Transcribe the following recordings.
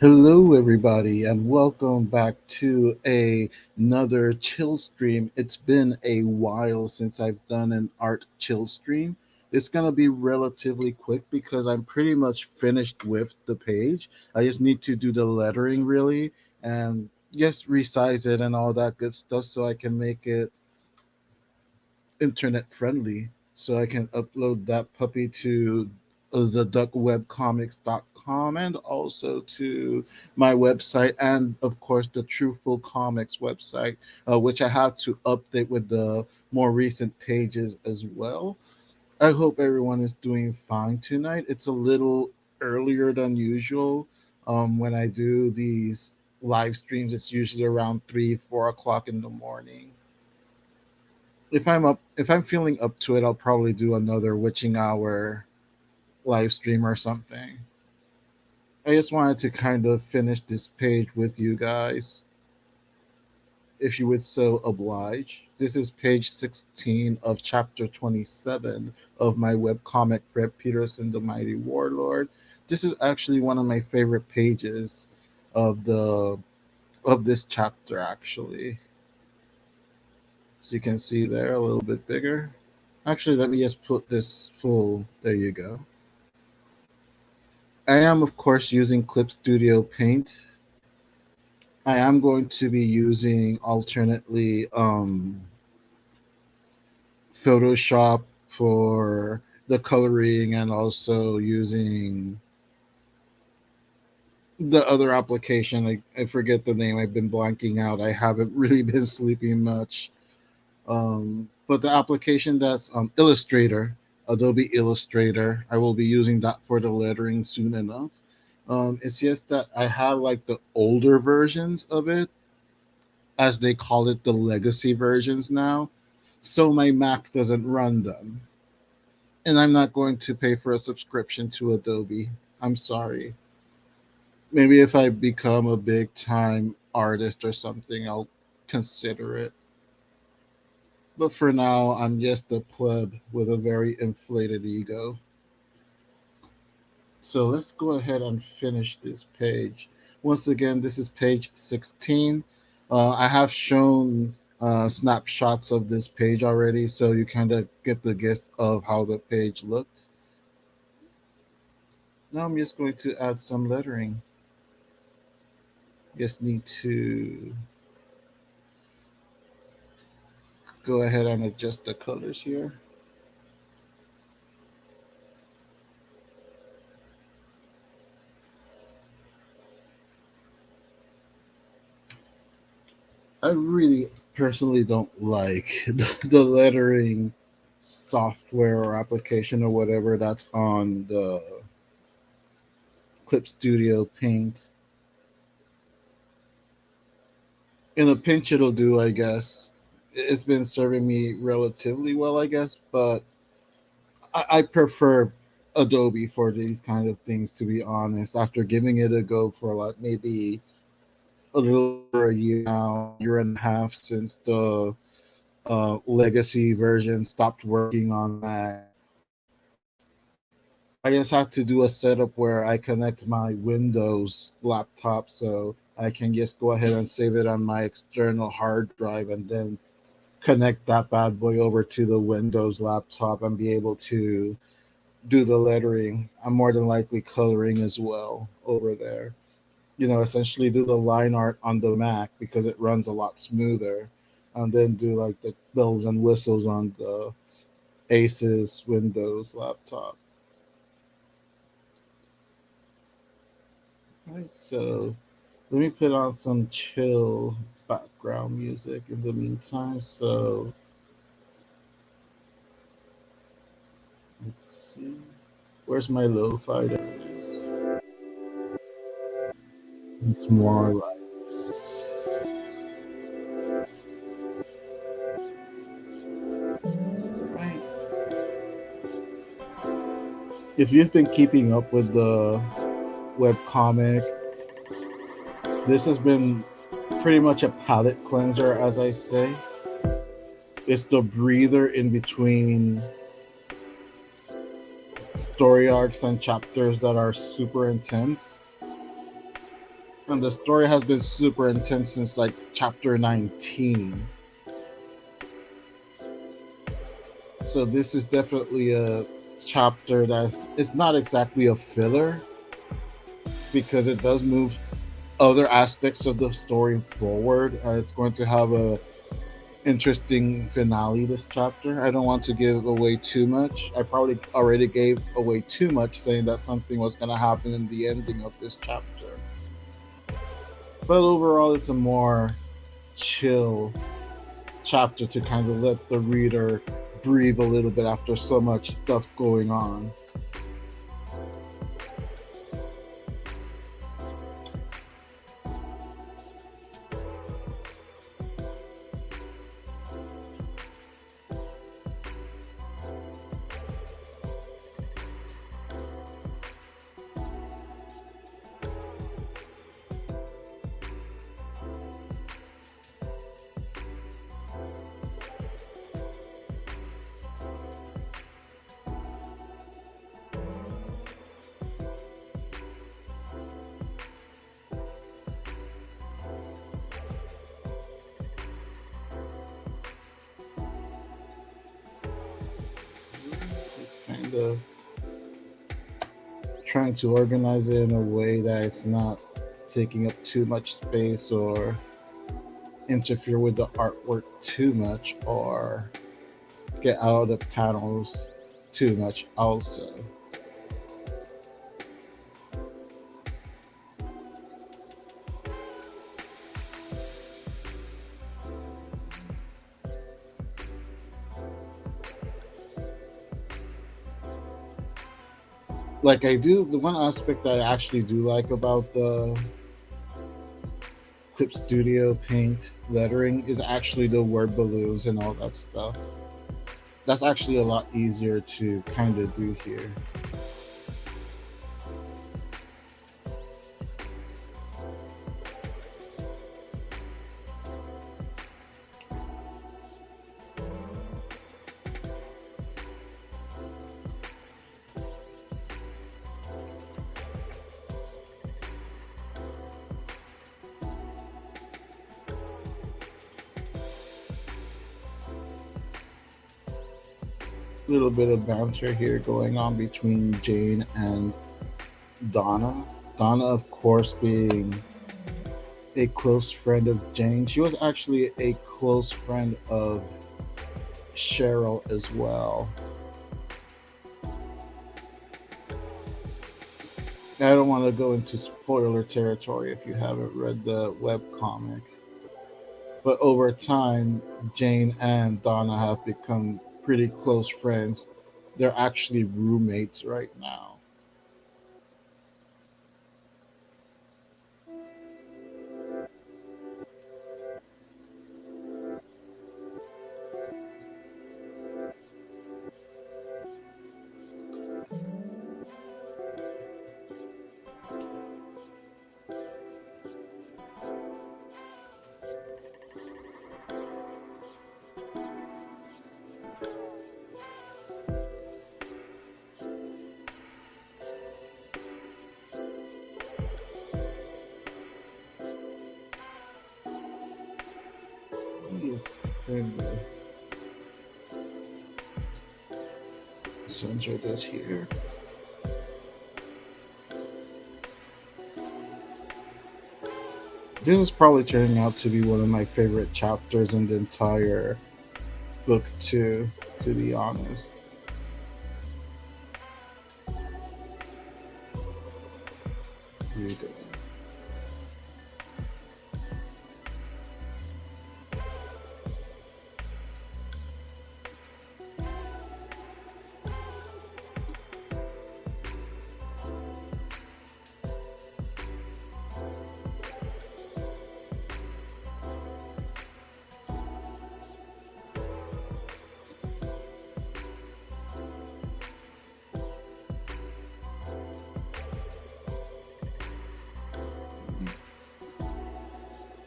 Hello, everybody, and welcome back to another chill stream. It's been a while since I've done an art chill stream. It's gonna be relatively quick because I'm pretty much finished with the page. I just need to do the lettering really, and yes, resize it and all that good stuff so I can make it internet friendly, so I can upload that puppy to the duckwebcomics.com and also to my website, and of course the Truthful Comics website, which I have to update with the more recent pages as well. I hope everyone is doing fine tonight. It's a little earlier than usual. When I do these live streams, it's usually around 3, 4 o'clock in the morning. If I'm feeling up to it, I'll probably do another witching hour live stream or something. I just wanted to kind of finish this page with you guys, if you would so oblige. This is page 16 of chapter 27 of my webcomic Fred Peterson, the Mighty Warlord. This is actually one of my favorite pages of the of this chapter actually. So you can see there a little bit bigger. Actually, let me just put this full. There you go. I am, of course, using Clip Studio Paint. I am going to be using alternately Photoshop for the coloring and also using the other application. I forget the name. I've been blanking out. I haven't really been sleeping much. But the application that's Illustrator, Adobe Illustrator, I will be using that for the lettering soon enough. It's just that I have like the older versions of it, as they call it, the legacy versions now. So my Mac doesn't run them. And I'm not going to pay for a subscription to Adobe. I'm sorry. Maybe if I become a big time artist or something, I'll consider it. But for now, I'm just a pleb with a very inflated ego. So let's go ahead and finish this page. Once again, this is page 16. I have shown snapshots of this page already, so you kind of get the gist of how the page looks. Now I'm just going to add some lettering. Just need to go ahead and adjust the colors here. I really personally don't like the lettering software or application or whatever that's on the Clip Studio Paint. In a pinch, it'll do, I guess. It's been serving me relatively well, I guess, but I prefer Adobe for these kind of things, to be honest. After giving it a go for like maybe a little over a year now, year and a half since the legacy version stopped working on Mac. I just have to do a setup where I connect my Windows laptop so I can just go ahead and save it on my external hard drive and then connect that bad boy over to the Windows laptop and be able to do the lettering. I'm more than likely coloring as well over there. Essentially do the line art on the Mac because it runs a lot smoother, and then do like the bells and whistles on the Asus Windows laptop. Right, so let me put on some chill background music in the meantime. So let's see. Where's my lo-fi? There it is. It's more like right. If you've been keeping up with the webcomic, this has been pretty much a palette cleanser, as I say. It's the breather in between story arcs and chapters that are super intense. And the story has been super intense since like chapter 19. So this is definitely a chapter that's it's not exactly a filler because it does move other aspects of the story forward. It's going to have a interesting finale this chapter. I don't want to give away too much. I probably already gave away too much saying that something was going to happen in the ending of this chapter. But overall, it's a more chill chapter to kind of let the reader breathe a little bit after so much stuff going on. Just kind of trying to organize it in a way that it's not taking up too much space or interfere with the artwork too much or get out of the panels too much also. Like I do the one aspect that I actually do like about the Clip Studio paint lettering is actually the word balloons and all that stuff. That's actually a lot easier to kind of do here. A little bit of banter here going on between Jane and Donna. Donna, of course, being a close friend of Jane. She was actually a close friend of Cheryl as well. I don't want to go into spoiler territory if you haven't read the web comic, but over time, Jane and Donna have become pretty close friends. They're actually roommates right now. He is kind of censor this here. This is probably turning out to be one of my favorite chapters in the entire book, too, to be honest. Here you go.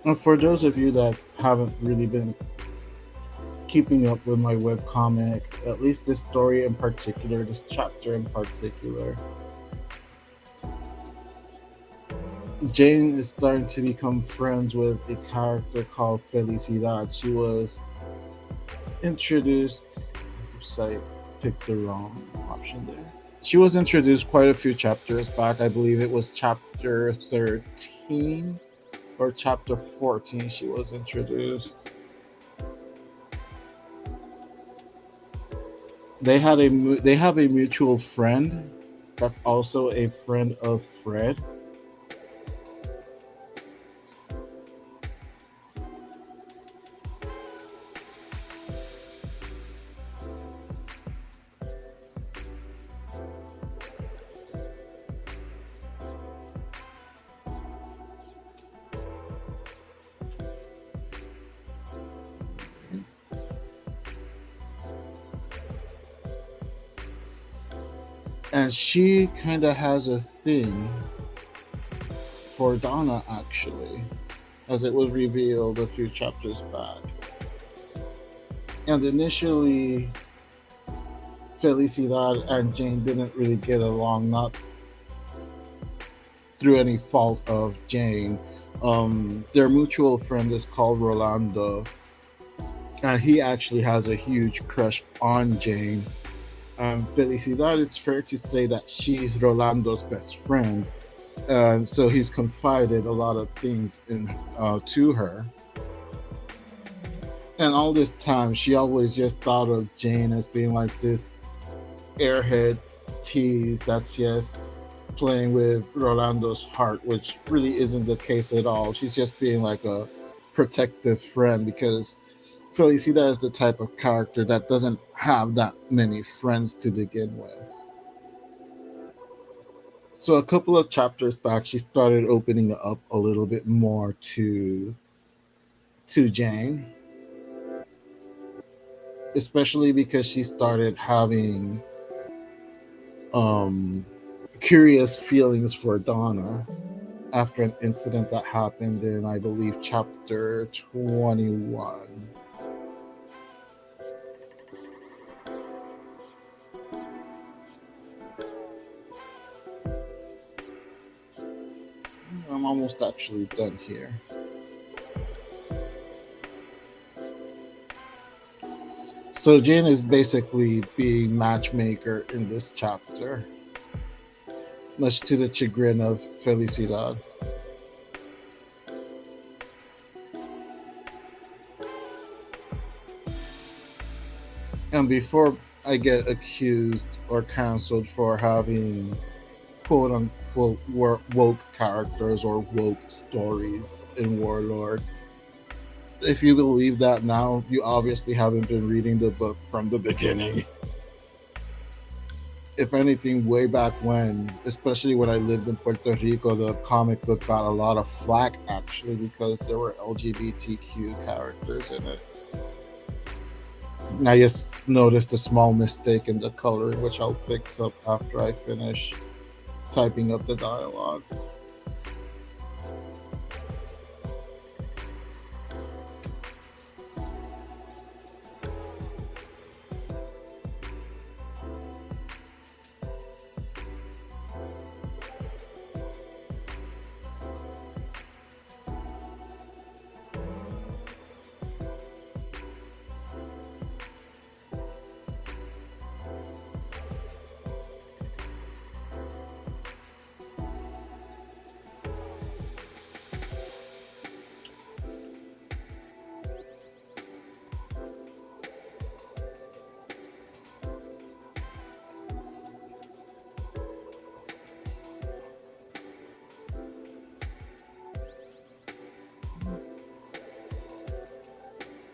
And for those of you that haven't really been keeping up with my webcomic, at least this story in particular, this chapter in particular, Jane is starting to become friends with a character called Felicidad. She was introduced. Oops, I picked the wrong option there. She was introduced quite a few chapters back. I believe it was chapter 13 or chapter 14 she was introduced. They have a mutual friend that's also a friend of Fred. And she kind of has a thing for Donna, actually, as it was revealed a few chapters back. And initially, Felicidad and Jane didn't really get along, not through any fault of Jane. Their mutual friend is called Rolando, and he actually has a huge crush on Jane. Felicidad, it's fair to say that she's Rolando's best friend, and so he's confided a lot of things in to her. And all this time, she always just thought of Jane as being like this airhead tease that's just playing with Rolando's heart, which really isn't the case at all. She's just being like a protective friend because Felicita is the type of character that doesn't have that many friends to begin with. So a couple of chapters back, she started opening up a little bit more to Jane, especially because she started having um curious feelings for Donna after an incident that happened in, I believe, chapter 21. I'm almost actually done here. So Jane is basically being matchmaker in this chapter, much to the chagrin of Felicidad. And before I get accused or canceled for having quote unquote woke characters or woke stories in Warlord, if you believe that now, you obviously haven't been reading the book from the beginning. If anything, way back when, especially when I lived in Puerto Rico, the comic book got a lot of flack actually because there were LGBTQ characters in it. I just noticed a small mistake in the coloring, which I'll fix up after I finish typing up the dialogue.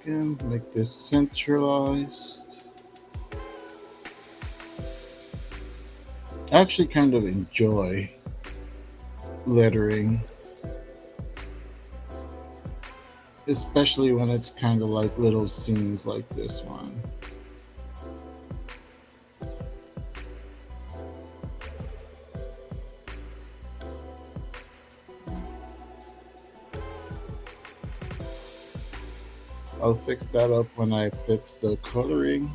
Again, make this centralized. I actually kind of enjoy lettering, especially when it's kind of like little scenes like this one. I'll fix that up when I fix the coloring.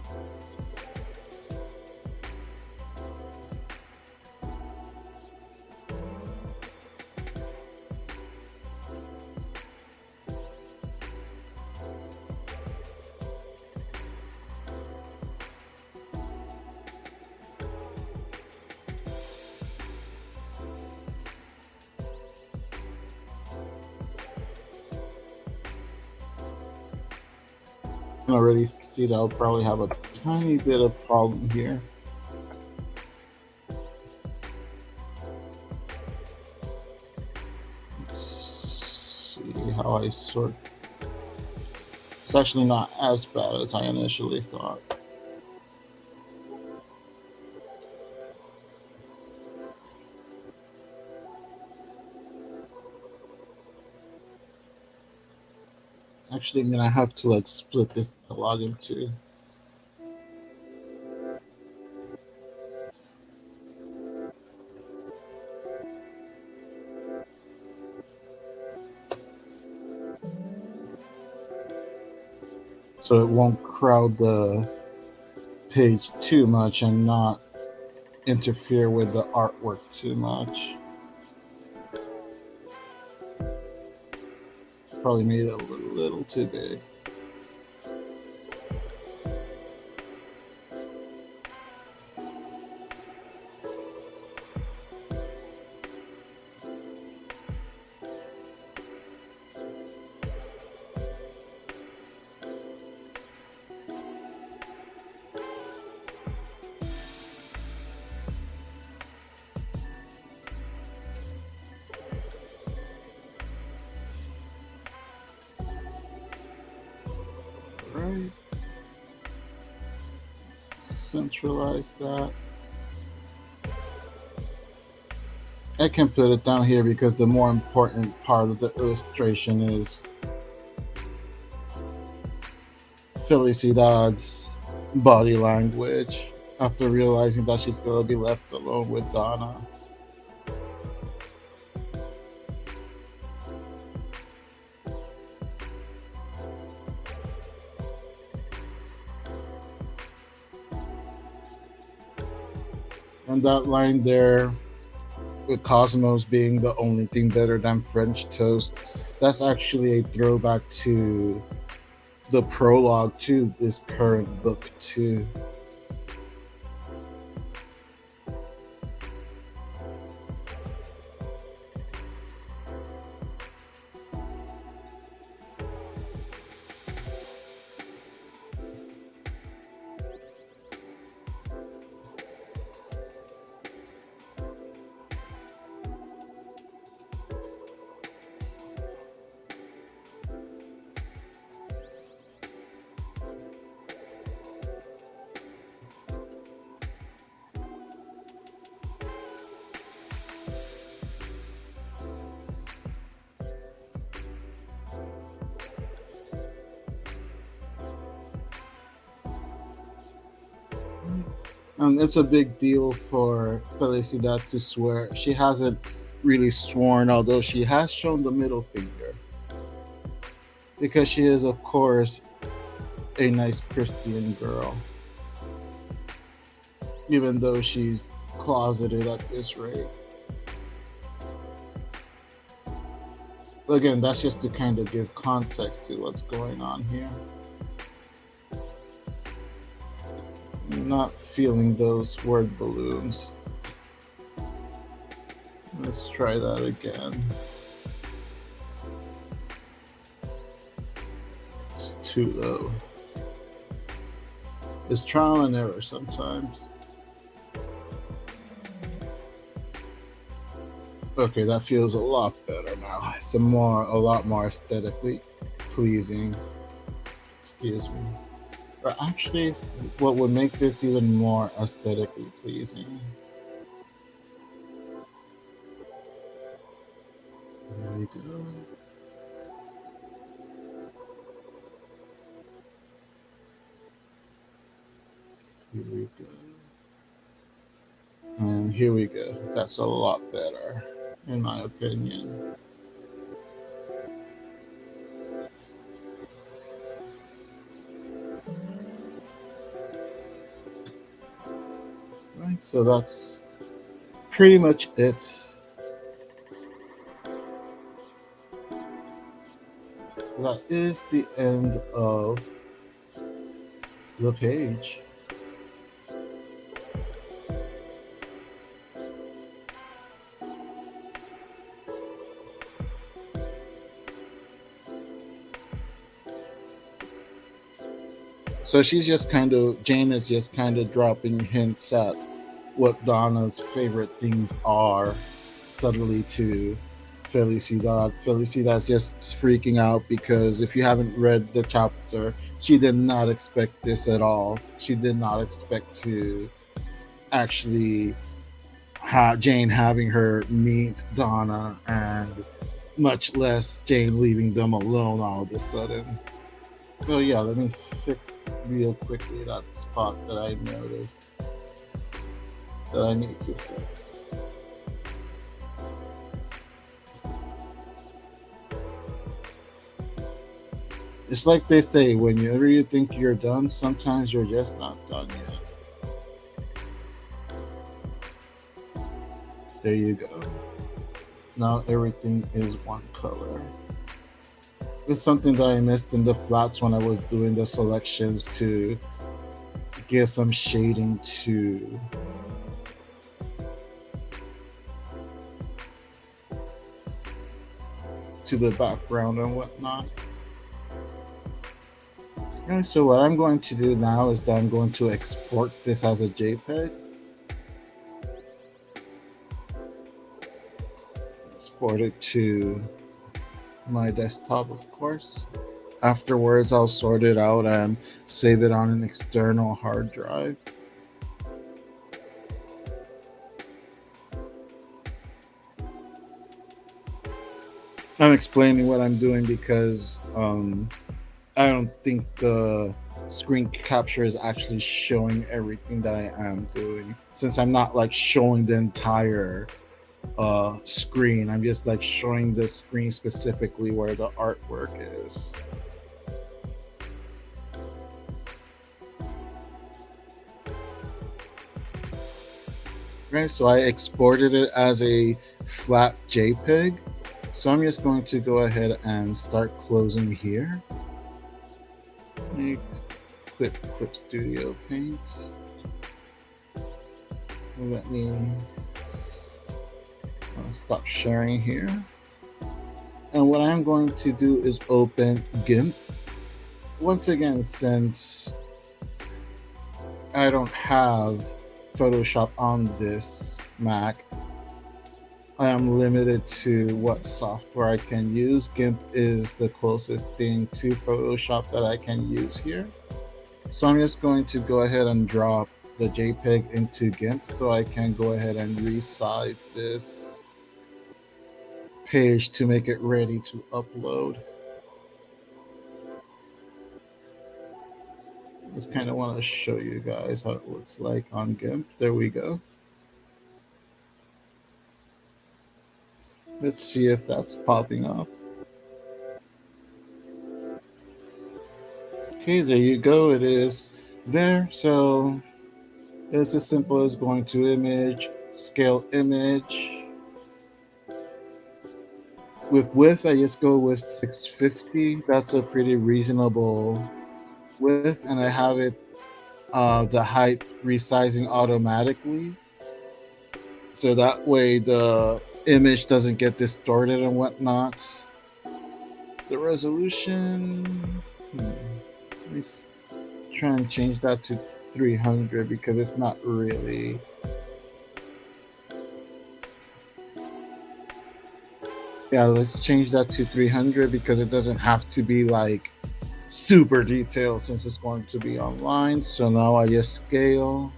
I can already see that I'll probably have a tiny bit of problem here. Let's see how I sort. It's actually not as bad as I initially thought. Actually, I'm gonna have to like split this dialogue into. So it won't crowd the page too much and not interfere with the artwork too much. Probably made it a little too big. Right. Centralize that. I can put it down here because the more important part of the illustration is Felicidad's body language after realizing that she's gonna be left alone with Donna. And that line there with Cosmos being the only thing better than French toast, that's actually a throwback to the prologue to this current book too. And it's a big deal for Felicidad to swear. She hasn't really sworn, although she has shown the middle finger. Because she is, of course, a nice Christian girl. Even though she's closeted at this rate. But again, that's just to kind of give context to what's going on here. I'm not feeling those word balloons. Let's try that again. It's too low. It's trial and error sometimes. Okay, that feels a lot better now. It's a lot more aesthetically pleasing. Excuse me. But actually, what would make this even more aesthetically pleasing? There we go. Here we go. And here we go. That's a lot better, in my opinion. Right, so that's pretty much it. That is the end of the page. So Jane is just kind of dropping hints at what Donna's favorite things are subtly to Felicidad. Felicidad's just freaking out because if you haven't read the chapter, she did not expect this at all. She did not expect to actually Jane having her meet Donna, and much less Jane leaving them alone all of a sudden. Oh yeah, let me fix real quickly that spot that I noticed that I need to fix. It's like they say, whenever you think you're done, sometimes you're just not done yet. There you go. Now everything is one color. It's something that I missed in the flats when I was doing the selections to give some shading to the background and whatnot. Okay, so what I'm going to do now is that I'm going to export this as a JPEG. Export it to my desktop, of course. Afterwards, I'll sort it out and save it on an external hard drive. I'm explaining what I'm doing because I don't think the screen capture is actually showing everything that I am doing, since I'm not like showing the entire screen. I'm just like showing the screen specifically where the artwork is. Right, so I exported it as a flat JPEG. So I'm just going to go ahead and start closing here. Quit Clip Studio Paint. Let me stop sharing here. And what I'm going to do is open GIMP. Once again, since I don't have Photoshop on this Mac, I am limited to what software I can use. GIMP is the closest thing to Photoshop that I can use here. So I'm just going to go ahead and drop the JPEG into GIMP so I can go ahead and resize this page to make it ready to upload. Just kind of want to show you guys how it looks like on GIMP. There we go. Let's see if that's popping up. Okay, there you go. It is there. So it's as simple as going to image, scale image. With width, I just go with 650. That's a pretty reasonable width, and I have it the height resizing automatically, so that way the image doesn't get distorted and whatnot. The resolution, let me try and change that to 300 because it's not really. Yeah, let's change that to 300 because it doesn't have to be like super detailed since it's going to be online. So now I just scale.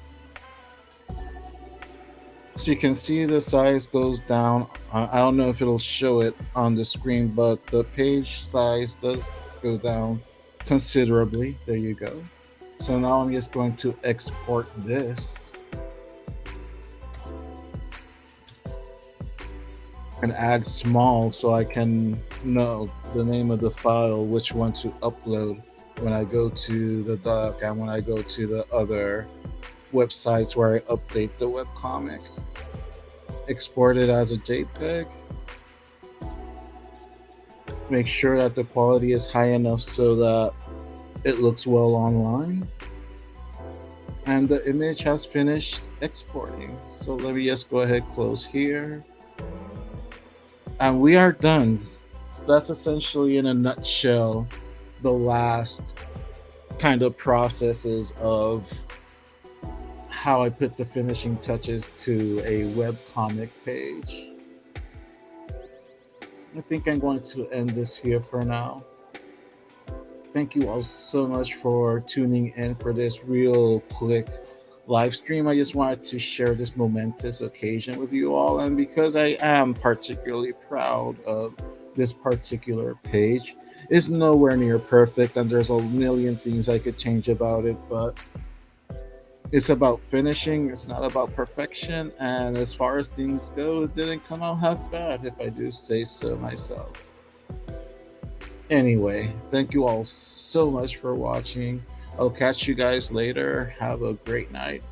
So you can see the size goes down. I don't know if it'll show it on the screen, but the page size does go down considerably. There you go. So now I'm just going to export this and add small so I can know the name of the file, which one to upload when I go to the doc and when I go to the other websites where I update the webcomic. Export it as a JPEG. Make sure that the quality is high enough so that it looks well online. And the image has finished exporting. So let me just go ahead, close here. And we are done. So that's essentially, in a nutshell, the last kind of processes of how I put the finishing touches to a web comic page. I think I'm going to end this here for now. Thank you all so much for tuning in for this real quick live stream. I just wanted to share this momentous occasion with you all, and because I am particularly proud of this particular page, it's nowhere near perfect, and there's a million things I could change about it, but it's about finishing. It's not about perfection, and as far as things go, it didn't come out half bad, if I do say so myself. Anyway, thank you all so much for watching. I'll catch you guys later. Have a great night.